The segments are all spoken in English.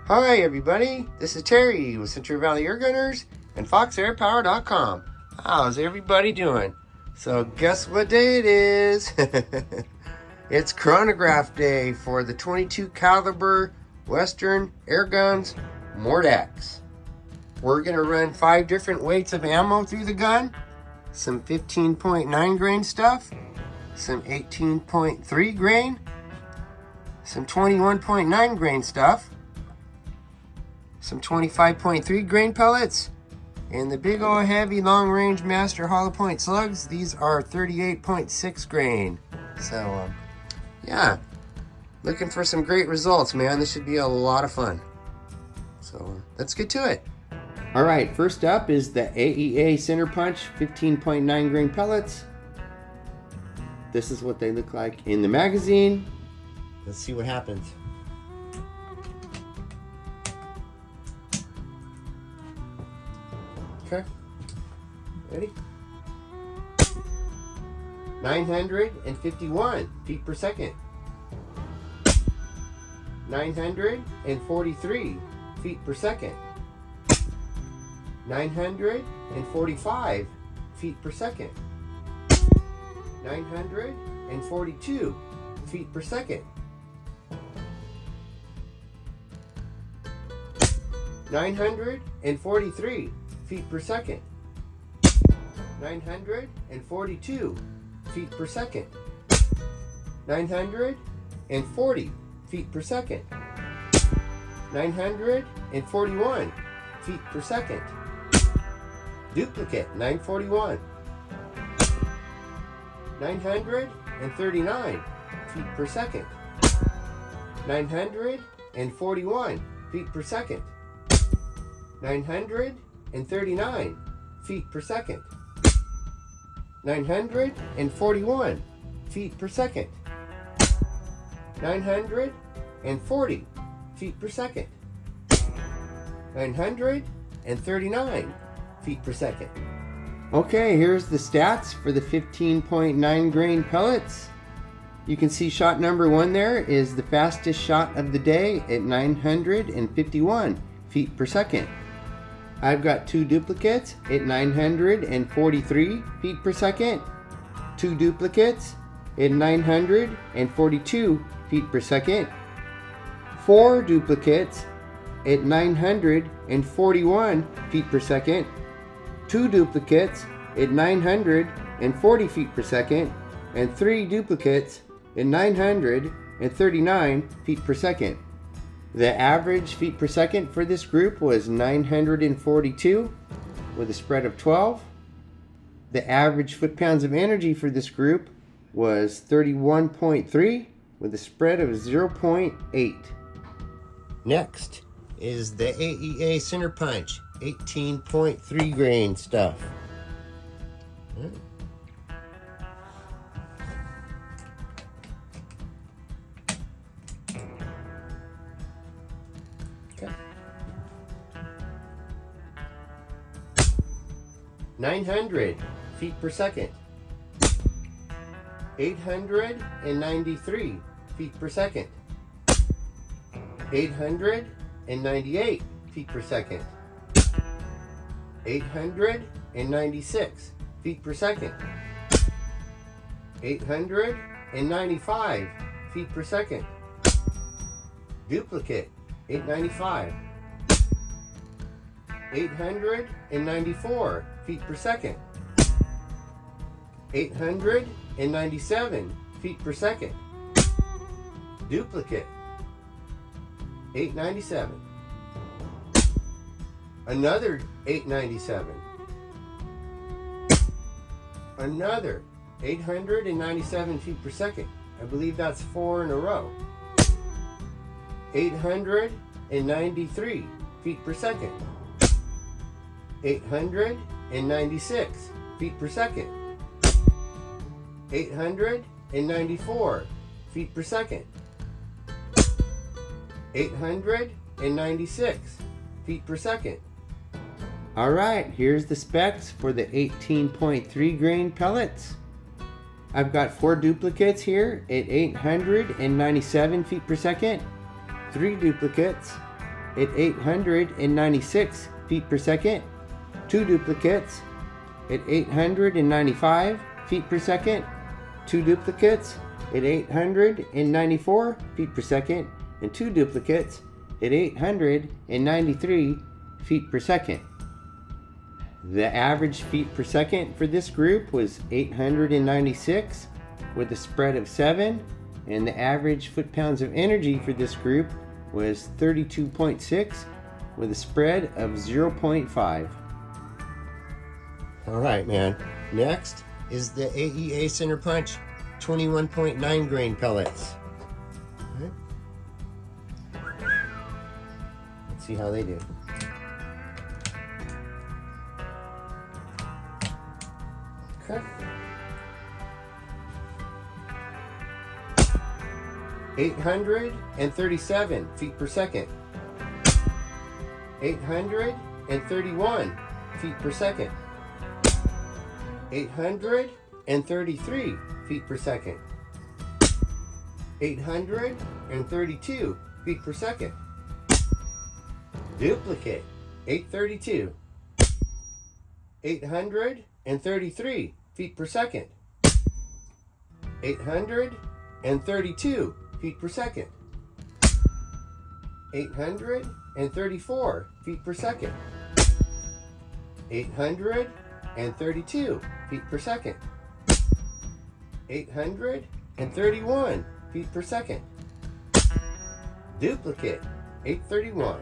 Hi everybody, this is Terry with Central Valley Airgunners and FoxAirPower.com. How's everybody doing? So guess what day it is? It's Chronograph Day for the 22 caliber Western Airguns Mordax. We're going to run 5 different weights of ammo through the gun. Some 15.9 grain stuff, some 18.3 grain, some 21.9 grain stuff, some 25.3 grain pellets, and the big old heavy long range master hollow point slugs. These are 38.6 grain. So yeah, looking for some great results, man. This should be a lot of fun. So let's get to it. All right, first up is the AEA Center Punch 15.9 grain pellets. This is what they look like in the magazine. Let's see what happens. Okay, ready? 951 feet per second. 943 feet per second. 945 feet per second. 942 feet per second. 943 feet per second. 942 feet per second. 940 feet per second. 941 feet per second. Duplicate 941. 939 feet per second. 941 feet per second. 939 feet per second. 941 feet per second. 940 feet per second. 939 feet per second. Okay, here's the stats for the 15.9 grain pellets. You can see shot number 1 there is the fastest shot of the day at 951 feet per second. I've got 2 duplicates at 943 feet per second, 2 duplicates at 942 feet per second, 4 duplicates at 941 feet per second, 2 duplicates at 940 feet per second, and 3 duplicates at 939 feet per second. The average feet per second for this group was 942 with a spread of 12. The average foot-pounds of energy for this group was 31.3 with a spread of 0.8. Next is the AEA Center Punch 18.3 grain stuff. Okay. 900 feet per second. 893 feet per second. 898 feet per second. 896 feet per second. 895 feet per second. Duplicate 895. 894 feet per second. 897 feet per second. Duplicate 897. Another 897. Another 897 feet per second. I believe that's 4 in a row. 893 feet per second. 896 feet per second. 894 feet per second. 896 feet per second. All right, here's the specs for the 18.3 grain pellets. I've got 4 duplicates here at 897 feet per second, 3 duplicates at 896 feet per second. 2 duplicates at 895 feet per second. 2 duplicates at 894 feet per second. And 2 duplicates at 893 feet per second. The average feet per second for this group was 896 with a spread of 7, and the average foot-pounds of energy for this group was 32.6 with a spread of 0.5. All right, man. Next is the AEA Center Punch 21.9 grain pellets. All right. Let's see how they do. Okay. 837 feet per second. 831 feet per second. 833 feet per second. 832 feet per second. Duplicate. 832. 833 feet per second. 832 feet per second. 834 feet per second. 832 feet per second. 831 feet per second. Duplicate. 831.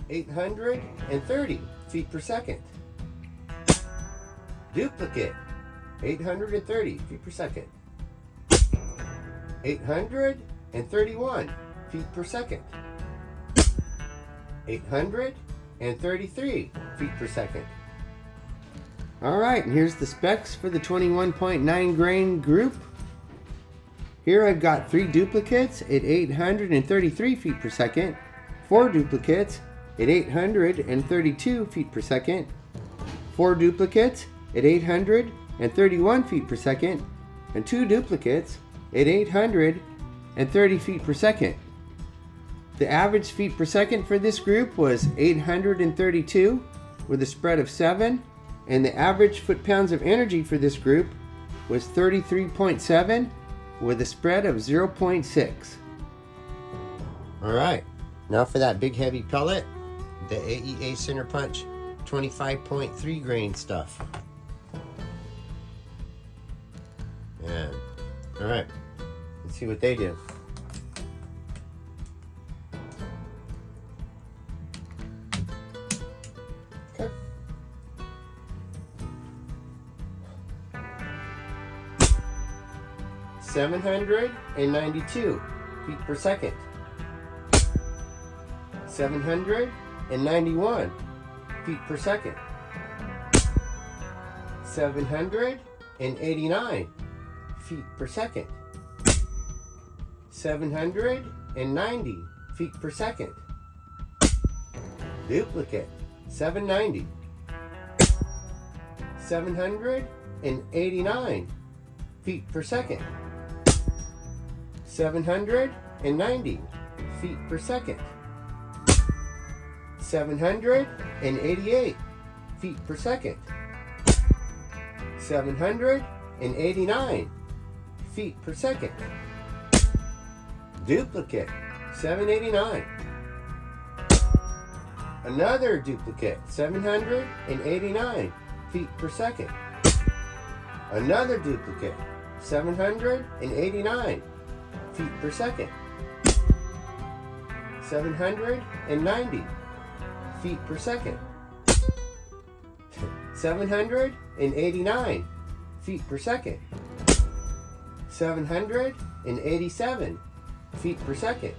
830 feet per second. Duplicate. 830 feet per second. 831 feet per second. 833 feet per second. All right, and here's the specs for the 21.9 grain group. Here I've got 3 duplicates at 833 feet per second, 4 duplicates at 832 feet per second, 4 duplicates at 831 feet per second, and 2 duplicates at 830 feet per second. The average feet per second for this group was 832 with a spread of 7, and the average foot-pounds of energy for this group was 33.7 with a spread of 0.6. All right, now for that big heavy pellet, the AEA Center Punch 25.3 grain stuff. And all right, let's see what they do. Okay. $792 feet per second. 791 feet per second. 789 feet per second. 790 feet per second. Duplicate. 790. 789 feet per second. 790 feet per second. 788 feet per second. 789 feet per second. Duplicate. 789. Another duplicate. 789 feet per second. Another duplicate. 789 feet per second. 790 feet per second. 789 feet per second. 787 feet per second.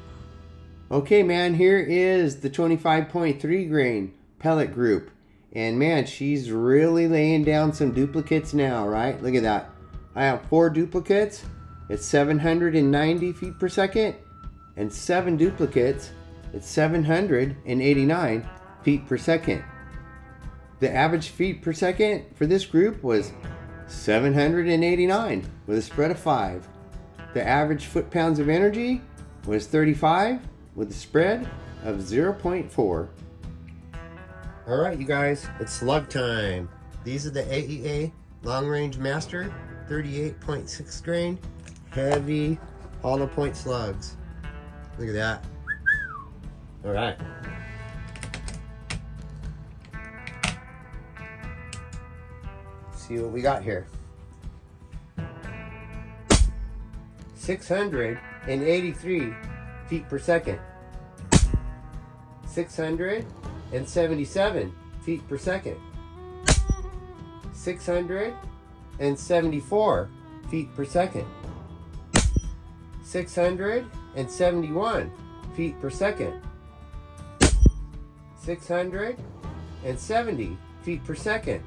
Okay, man, here is the 25.3 grain pellet group. And man, she's really laying down some duplicates now, right? Look at that. I have 4 duplicates at 790 feet per second and 7 duplicates at 789 feet per second. The average feet per second for this group was 789 with a spread of 5. The average foot-pounds of energy was 35 with a spread of 0.4. Alright you guys, it's slug time. These are the AEA Long Range Master 38.6 grain heavy hollow point slugs. Look at that. Alright. See what we got here. 683 feet per second. 677 feet per second. 674 feet per second. 671 feet per second. 670 feet per second.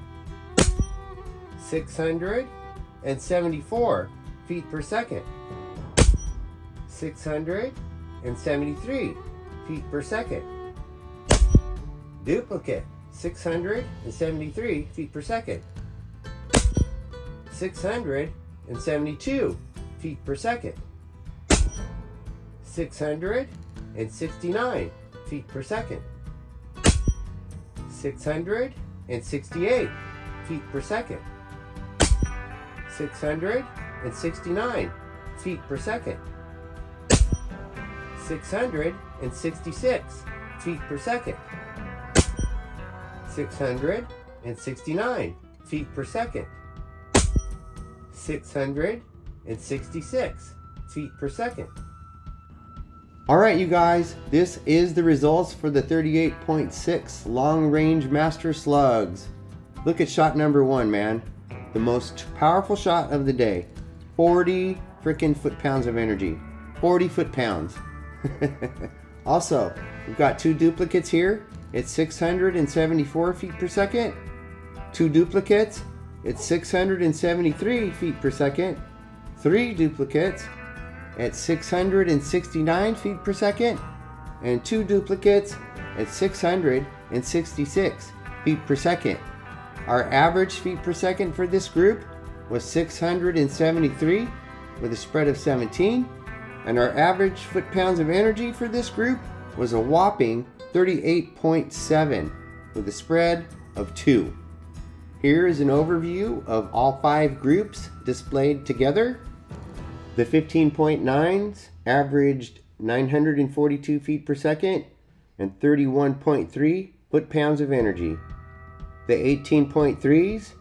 674 feet per second. 673 feet per second. Duplicate, 673 feet per second. 672 feet per second. 669 feet per second. 668 feet per second. 669 feet per second. 666 feet per second. 669 feet per second. 666 feet per second. Alright you guys, this is the results for the 38.6 Long Range Master Slugs. Look at shot number 1, man. The most powerful shot of the day. 40 freaking foot-pounds of energy. 40 foot-pounds. Also, we've got 2 duplicates here. It's 674 feet per second. 2 duplicates. It's 673 feet per second. 3 duplicates at 669 feet per second. And 2 duplicates at 666 feet per second. Our average feet per second for this group was 673 with a spread of 17. And our average foot-pounds of energy for this group was a whopping 38.7 with a spread of 2. Here is an overview of all 5 groups displayed together. The 15.9s averaged 942 feet per second and 31.3 foot-pounds of energy. The 18.3s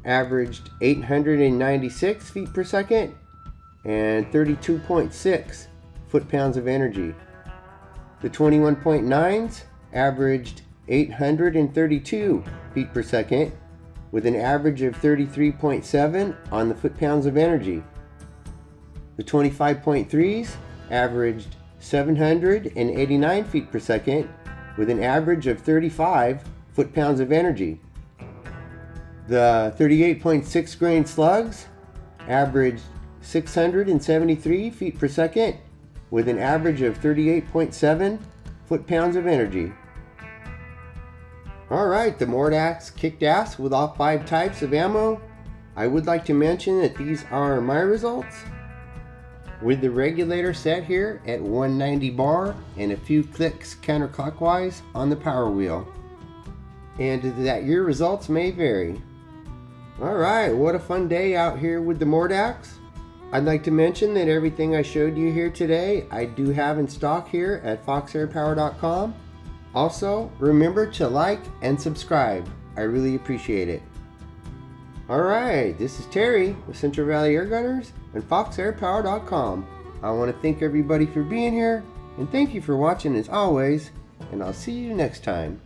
averaged 896 feet per second and 32.6 foot-pounds of energy. The 21.9s averaged 832 feet per second with an average of 33.7 on the foot-pounds of energy. The 25.3s averaged 789 feet per second with an average of 35 foot-pounds of energy. The 38.6 grain slugs averaged 673 feet per second with an average of 38.7 foot-pounds of energy. Alright, the Mordax kicked ass with all 5 types of ammo. I would like to mention that these are my results, with the regulator set here at 190 bar and a few clicks counterclockwise on the power wheel, and that your results may vary. Alright, what a fun day out here with the Mordax. I'd like to mention that everything I showed you here today I do have in stock here at foxairpower.com. Also, remember to like and subscribe. I really appreciate it. Alright, this is Terry with Central Valley Airgunners and foxairpower.com. I want to thank everybody for being here, and thank you for watching as always, and I'll see you next time.